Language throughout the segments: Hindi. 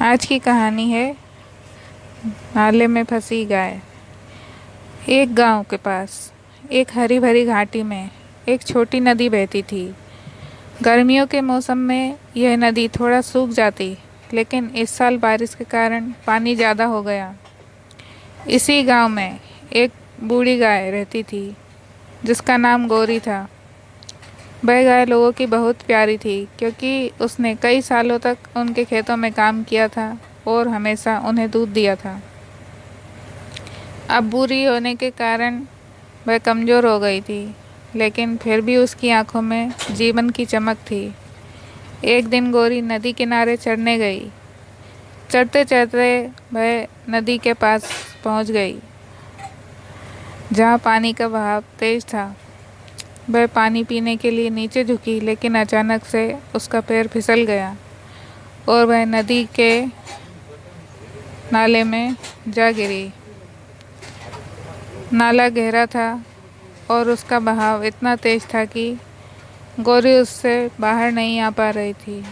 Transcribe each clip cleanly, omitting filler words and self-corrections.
आज की कहानी है नाले में फंसी गाय। एक गांव के पास एक हरी भरी घाटी में एक छोटी नदी बहती थी। गर्मियों के मौसम में यह नदी थोड़ा सूख जाती, लेकिन इस साल बारिश के कारण पानी ज़्यादा हो गया। इसी गांव में एक बूढ़ी गाय रहती थी जिसका नाम गौरी था। वह गाय लोगों की बहुत प्यारी थी क्योंकि उसने कई सालों तक उनके खेतों में काम किया था और हमेशा उन्हें दूध दिया था। अब बूढ़ी होने के कारण वह कमज़ोर हो गई थी, लेकिन फिर भी उसकी आंखों में जीवन की चमक थी। एक दिन गौरी नदी किनारे चढ़ने गई। चढ़ते चढ़ते वह नदी के पास पहुंच गई, जहां पानी का बहाव तेज था। वह पानी पीने के लिए नीचे झुकी, लेकिन अचानक से उसका पैर फिसल गया और वह नदी के नाले में जा गिरी। नाला गहरा था और उसका बहाव इतना तेज था कि गौरी उससे बाहर नहीं आ पा रही थी।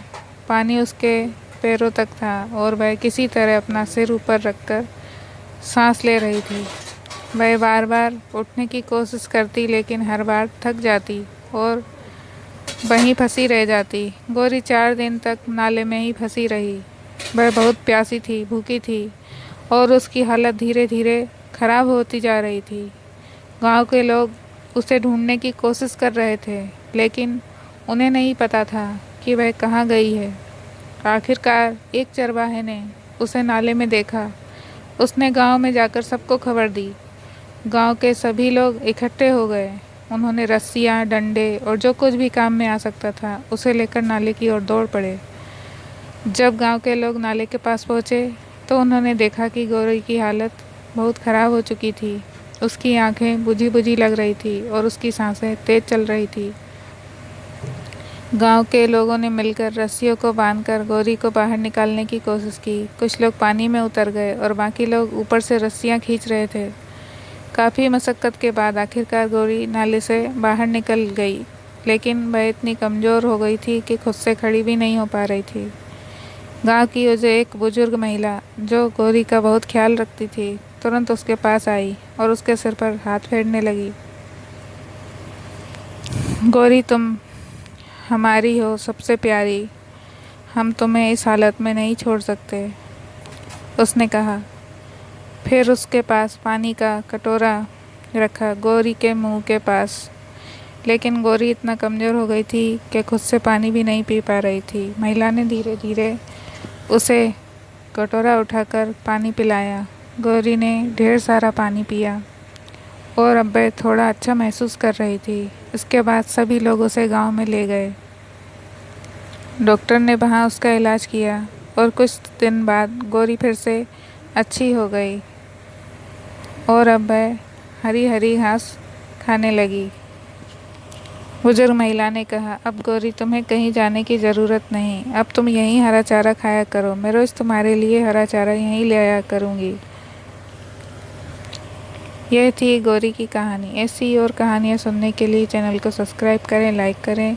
पानी उसके पैरों तक था और वह किसी तरह अपना सिर ऊपर रखकर सांस ले रही थी। वह बार बार उठने की कोशिश करती, लेकिन हर बार थक जाती और वहीं फंसी रह जाती। गौरी 4 दिन तक नाले में ही फंसी रही। वह बहुत प्यासी थी, भूखी थी और उसकी हालत धीरे धीरे खराब होती जा रही थी। गांव के लोग उसे ढूंढने की कोशिश कर रहे थे, लेकिन उन्हें नहीं पता था कि वह कहाँ गई है। आखिरकार एक चरवाहे ने उसे नाले में देखा। उसने गांव में जाकर सबको खबर दी। गांव के सभी लोग इकट्ठे हो गए। उन्होंने रस्सियाँ, डंडे और जो कुछ भी काम में आ सकता था उसे लेकर नाले की ओर दौड़ पड़े। जब गांव के लोग नाले के पास पहुंचे तो उन्होंने देखा कि गौरी की हालत बहुत ख़राब हो चुकी थी। उसकी आंखें बुझी बुझी लग रही थी और उसकी सांसें तेज चल रही थी। गांव के लोगों ने मिलकर रस्सियों को बांधकर गौरी को बाहर निकालने की कोशिश की। कुछ लोग पानी में उतर गए और बाकी लोग ऊपर से रस्सियाँ खींच रहे थे। काफ़ी मशक्क़त के बाद आखिरकार गौरी नाले से बाहर निकल गई, लेकिन वह इतनी कमज़ोर हो गई थी कि खुद से खड़ी भी नहीं हो पा रही थी। गांव की वजह एक बुजुर्ग महिला जो गौरी का बहुत ख्याल रखती थी, तुरंत उसके पास आई और उसके सिर पर हाथ फेरने लगी। गौरी, तुम हमारी हो सबसे प्यारी, हम तुम्हें इस हालत में नहीं छोड़ सकते, उसने कहा। फिर उसके पास पानी का कटोरा रखा गौरी के मुंह के पास, लेकिन गौरी इतना कमज़ोर हो गई थी कि खुद से पानी भी नहीं पी पा रही थी। महिला ने धीरे धीरे उसे कटोरा उठाकर पानी पिलाया। गौरी ने ढेर सारा पानी पिया और अब वह थोड़ा अच्छा महसूस कर रही थी। इसके बाद सभी लोग उसे गांव में ले गए। डॉक्टर ने वहाँ उसका इलाज किया और कुछ दिन बाद गौरी फिर से अच्छी हो गई और अब वह हरी हरी घास खाने लगी। बुजुर्ग महिला ने कहा, अब गौरी, तुम्हें कहीं जाने की ज़रूरत नहीं। अब तुम यहीं हरा चारा खाया करो। मैं रोज़ तुम्हारे लिए हरा चारा यहीं ले आया करूँगी। यह थी गौरी की कहानी। ऐसी और कहानियाँ सुनने के लिए चैनल को सब्सक्राइब करें, लाइक करें